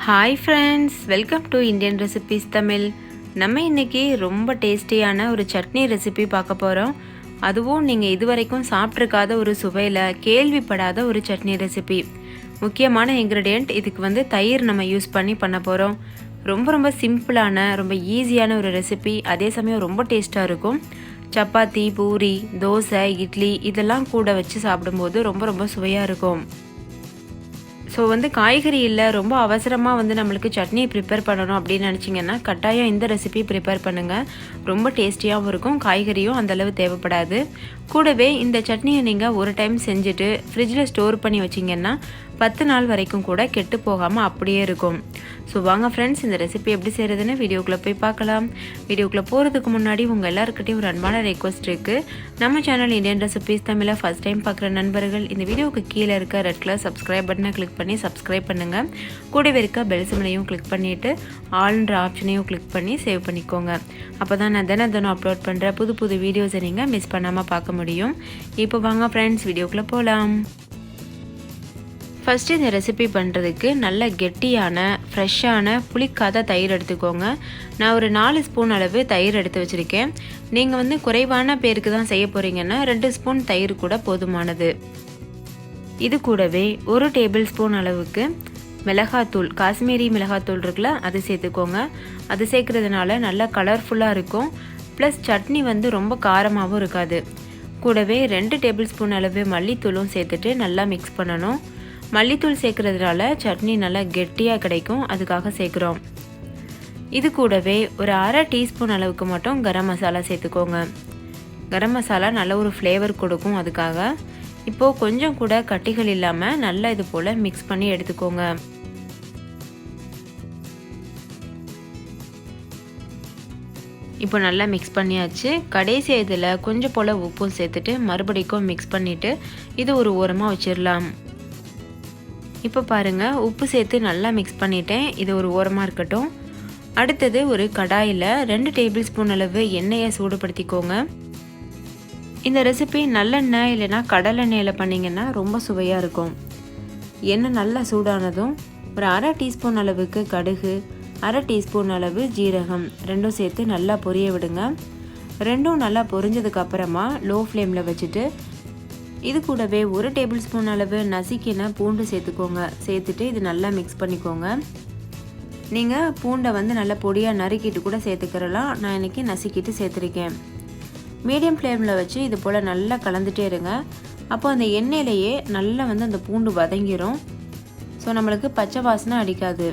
Hi friends, welcome to Indian recipes Tamil. நம்ம இன்றைக்கி ரொம்ப டேஸ்டியான ஒரு சட்னி ரெசிபி பார்க்க போகிறோம். அதுவும் நீங்கள் இதுவரைக்கும் சாப்பிட்ருக்காத ஒரு சுவையில் கேள்விப்படாத ஒரு சட்னி ரெசிபி. முக்கியமான இன்க்ரீடியண்ட் இதுக்கு தயிர் நம்ம யூஸ் பண்ண போகிறோம். ரொம்ப சிம்பிளான ரொம்ப ஈஸியான ஒரு ரெசிபி, அதே சமயம் ரொம்ப டேஸ்ட்டாக இருக்கும். சப்பாத்தி, பூரி, தோசை, இட்லி இதெல்லாம் கூட வச்சு சாப்பிடும்போது ரொம்ப சுவையாக இருக்கும். ஸோ காய்கறி இல்லை, ரொம்ப அவசரமாக நம்மளுக்கு சட்னி ப்ரிப்பேர் பண்ணணும் அப்படின்னு நினச்சிங்கன்னா கட்டாயம் இந்த ரெசிபி ப்ரிப்பேர் பண்ணுங்கள். ரொம்ப டேஸ்டியாகவும் இருக்கும், காய்கறியும் அந்தளவு தேவைப்படாது. கூடவே இந்த சட்னியை நீங்கள் ஒரு டைம் செஞ்சுட்டு ஃப்ரிட்ஜில் ஸ்டோர் பண்ணி வச்சிங்கன்னா 10 நாள் வரைக்கும் கூட கெட்டு போகாமல் அப்படியே இருக்கும். ஸோ வாங்க ஃப்ரெண்ட்ஸ், இந்த ரெசிபி எப்படி செய்கிறதுன்னு வீடியோக்குள்ளே போய் பார்க்கலாம். வீடியோக்குள்ளே போகிறதுக்கு முன்னாடி உங்கள் எல்லாருக்கிட்டையும் ஒரு அன்பான ரெக்வஸ்ட் இருக்குது. நம்ம சேனல் இந்தியன் ரெசிபீஸ் தமிழை ஃபஸ்ட் டைம் பார்க்குற நண்பர்கள் இந்த வீடியோவுக்கு கீழே இருக்க ரெட் கலர் சப்ஸ்கிரைப் பட்டனை கிளிக் பண்ணி சப்ஸ்கிரைப் பண்ணுங்கள். கூடவே இருக்க பெல் சிம்லையும் கிளிக் பண்ணிவிட்டு ஆல்ன்ற ஆப்ஷனையும் கிளிக் பண்ணி சேவ் பண்ணிக்கோங்க. அப்போ தான் நான் தினம் அப்லோட் பண்ணுற புது வீடியோஸை நீங்கள் மிஸ் பண்ணாமல் பார்க்க முடியும். இப்போ வாங்க ஃப்ரெண்ட்ஸ், வீடியோக்குள்ளே போகலாம். ஃபஸ்ட்டு இந்த ரெசிபி பண்ணுறதுக்கு நல்ல கெட்டியான ஃப்ரெஷ்ஷான புளிக்காத தயிர் எடுத்துக்கோங்க. நான் ஒரு 4 ஸ்பூன் அளவு தயிர் எடுத்து வச்சுருக்கேன். நீங்கள் குறைவான பேருக்கு தான் செய்ய போகிறீங்கன்னா 2 ஸ்பூன் தயிர் கூட போதுமானது. இது கூடவே 1 டேபிள் ஸ்பூன் அளவுக்கு மிளகாத்தூள், காஷ்மீரி மிளகாத்தூள் இருக்குல்ல, அது சேர்த்துக்கோங்க. அது சேர்க்குறதுனால நல்லா கலர்ஃபுல்லாக இருக்கும். ப்ளஸ் சட்னி ரொம்ப காரமாகவும் இருக்காது. கூடவே 2 டேபிள் ஸ்பூன் அளவு மல்லித்தூளும் சேர்த்துட்டு நல்லா மிக்ஸ் பண்ணணும். மல்லித்தூள் சேர்க்குறதுனால சட்னி நல்லா கெட்டியாக கிடைக்கும், அதுக்காக சேர்க்குறோம். இது கூடவே ஒரு அரை டீஸ்பூன் அளவுக்கு மட்டும் கரம் மசாலா சேர்த்துக்கோங்க. கரம் மசாலா நல்ல ஒரு ஃப்ளேவர் கொடுக்கும், அதுக்காக. இப்போது கொஞ்சம் கூட கட்டிகள் இல்லாமல் நல்லா இது போல் மிக்ஸ் பண்ணி எடுத்துக்கோங்க. இப்போ நல்லா மிக்ஸ் பண்ணியாச்சு. கடைசி இதில் கொஞ்சம் போல் உப்பும் சேர்த்துட்டு மறுபடிக்கும் மிக்ஸ் பண்ணிவிட்டு இது ஒரு ஓரமாக வச்சிடலாம். இப்போ பாருங்கள், உப்பு சேர்த்து நல்லா மிக்ஸ் பண்ணிட்டேன். இது ஒரு ஓரமாக இருக்கட்டும். அடுத்தது ஒரு கடாயில் 2 டேபிள் ஸ்பூன் அளவு எண்ணெயை சூடுபடுத்திக்கோங்க. இந்த ரெசிபி நல்லெண்ணெய் இல்லைனா கடலெண்ணெயில் பண்ணிங்கன்னா ரொம்ப சுவையாக இருக்கும். எண்ணெய் நல்லா சூடானதும் ஒரு அரை டீஸ்பூன் அளவுக்கு கடுகு, அரை டீஸ்பூன் அளவு ஜீரகம் ரெண்டும் சேர்த்து நல்லா பொரிய விடுங்க. ரெண்டும் நல்லா பொரிஞ்சதுக்கப்புறமா லோ ஃப்ளேமில் வச்சுட்டு இது கூடவே 1 டேபிள் ஸ்பூன் அளவு நசுக்கின பூண்டு சேர்த்துக்கோங்க. சேர்த்துட்டு இது நல்லா மிக்ஸ் பண்ணிக்கோங்க. நீங்கள் பூண்டை நல்லா பொடியாக நறுக்கிட்டு கூட சேர்த்துக்கிறலாம். நான் இன்றைக்கி நசுக்கிட்டு சேர்த்துருக்கேன். மீடியம் ஃப்ளேமில் வச்சு இது போல் நல்லா கலந்துட்டே இருங்க. அப்போ அந்த எண்ணெயிலேயே நல்லா அந்த பூண்டு வதங்கிடும். ஸோ நம்மளுக்கு பச்சை வாசனை அடிக்காது.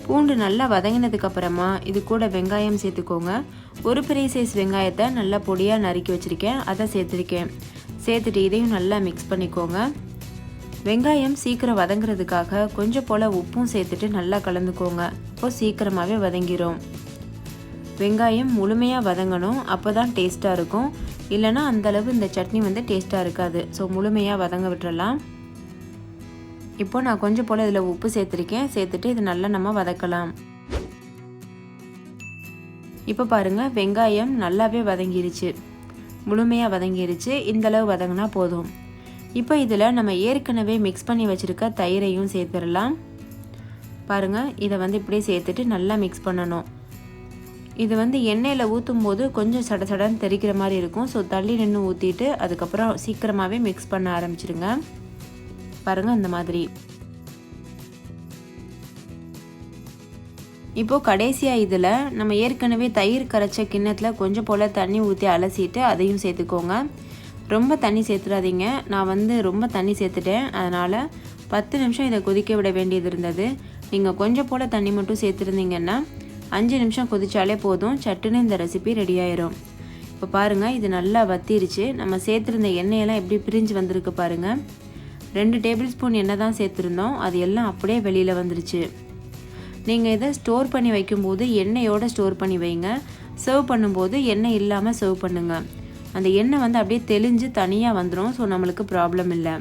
பூண்டு நல்லா வதங்கினதுக்கப்புறமா இது கூட வெங்காயம் சேர்த்துக்கோங்க. ஒரு பெரிய சைஸ் வெங்காயத்தை நல்லா பொடியாக நறுக்கி வச்சுருக்கேன், அதை சேர்த்துருக்கேன். சேர்த்துட்டு இதையும் நல்லா மிக்ஸ் பண்ணிக்கோங்க. வெங்காயம் சீக்கிரம் வதங்குறதுக்காக கொஞ்சம் போல் உப்பும் சேர்த்துட்டு நல்லா கலந்துக்கோங்க. அப்போது சீக்கிரமாகவே வதங்கிடும். வெங்காயம் முழுமையாக வதங்கணும், அப்போ தான் டேஸ்ட்டாக இருக்கும். இல்லைனா அந்தளவு இந்த சட்னி டேஸ்ட்டாக இருக்காது. ஸோ முழுமையாக வதங்க விட்டுறலாம். இப்போ நான் கொஞ்சம் போல் இதில் உப்பு சேர்த்துருக்கேன். சேர்த்துட்டு இது நல்லா நம்ம வதக்கலாம். இப்போ பாருங்கள், வெங்காயம் நல்லாவே வதங்கிருச்சு, முழுமையாக வதங்கிருச்சு. இந்தளவு வதங்கினா போதும். இப்போ இதில் நம்ம ஏற்கனவே மிக்ஸ் பண்ணி வச்சுருக்க தயிரையும் சேர்த்துடலாம். பாருங்கள், இதை இப்படியே சேர்த்துட்டு நல்லா மிக்ஸ் பண்ணணும். இது எண்ணெயில் ஊற்றும் போது கொஞ்சம் சடன்னு தெரிக்கிற மாதிரி இருக்கும். ஸோ தள்ளி நின்று ஊற்றிட்டு அதுக்கப்புறம் சீக்கிரமாகவே மிக்ஸ் பண்ண ஆரம்பிச்சிடுங்க. பாருங்கள், இந்த மாதிரி. இப்போது கடைசியாக இதில் நம்ம ஏற்கனவே தயிர் கரைச்ச கிண்ணத்தில் கொஞ்சம் போல் தண்ணி ஊற்றி அலசிட்டு அதையும் சேர்த்துக்கோங்க. ரொம்ப தண்ணி சேர்த்துடாதீங்க. நான் ரொம்ப தண்ணி சேர்த்துட்டேன், அதனால் 10 நிமிஷம் இதை கொதிக்க விட வேண்டியது இருந்தது. நீங்கள் கொஞ்சம் போல் தண்ணி மட்டும் சேர்த்துருந்தீங்கன்னா 5 நிமிஷம் கொதிச்சாலே போதும், சட்டுன்னு இந்த ரெசிபி ரெடி ஆயிரும். இப்போ பாருங்கள், இது நல்லா வத்திருச்சு. நம்ம சேர்த்துருந்த எண்ணெயெல்லாம் எப்படி பிரிஞ்சு வந்திருக்கு பாருங்கள். 2 டேபிள் ஸ்பூன் எண்ணெய் தான் சேர்த்துருந்தோம், அது எல்லாம் அப்படியே வெளியில் வந்துருச்சு. நீங்கள் இதை ஸ்டோர் பண்ணி வைக்கும்போது எண்ணெயோடு ஸ்டோர் பண்ணி வைங்க. சர்வ் பண்ணும்போது எண்ணெய் இல்லாமல் சர்வ் பண்ணுங்கள். அந்த எண்ணெய் அப்படியே தெளிஞ்சு தனியாக வந்துடும். ஸோ நம்மளுக்கு ப்ராப்ளம் இல்லை.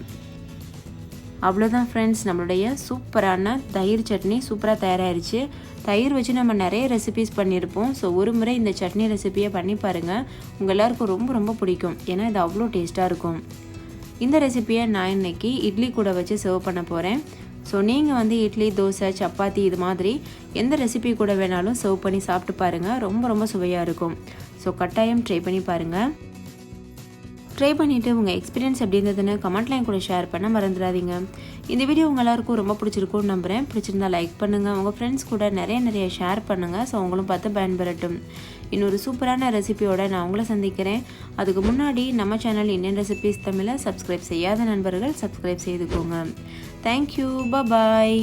அவ்வளோதான் ஃப்ரெண்ட்ஸ், நம்மளுடைய சூப்பரான தயிர் சட்னி சூப்பராக தயாராகிடுச்சு. தயிர் வச்சு நம்ம நிறைய ரெசிபீஸ் பண்ணியிருப்போம். ஸோ ஒரு முறை இந்த சட்னி ரெசிபியை பண்ணி பாருங்கள், உங்கள் எல்லாருக்கும் ரொம்ப பிடிக்கும். ஏன்னா இது அவ்வளோ டேஸ்ட்டாக இருக்கும். இந்த ரெசிபியை நான் இன்றைக்கி இட்லி கூட வச்சு சர்வ் பண்ண போகிறேன். ஸோ நீங்கள் வந்து இட்லி, தோசை, சப்பாத்தி இது மாதிரி எந்த ரெசிபி கூட வேணாலும் சர்வ் பண்ணி சாப்பிட்டு பாருங்கள். ரொம்ப ரொம்ப சுவையாக இருக்கும். ஸோ கட்டாயம் ட்ரை பண்ணி பாருங்கள். ட்ரை பண்ணிவிட்டு உங்கள் எக்ஸ்பீரியன்ஸ் எப்படி இருந்ததுன்னு கமெண்ட்லையும் கூட ஷேர் பண்ண மறந்துடாதீங்க. இந்த வீடியோ உங்கள் எல்லாருக்கும் ரொம்ப பிடிச்சிருக்கும்னு நம்புகிறேன். பிடிச்சிருந்தா லைக் பண்ணுங்கள், உங்கள் ஃப்ரெண்ட்ஸ் கூட நிறைய ஷேர் பண்ணுங்கள். ஸோ அவங்களும் பார்த்து பயன்பெறட்டும். இன்னொரு சூப்பரான ரெசிபியோட நான் உங்களை சந்திக்கிறேன். அதுக்கு முன்னாடி நம்ம சேனல் இந்தியன் ரெசிபீஸ் தமிழை சப்ஸ்கிரைப் செய்யாத நண்பர்கள் சப்ஸ்கிரைப் செய்துக்கோங்க. தேங்க்யூ. பாய்.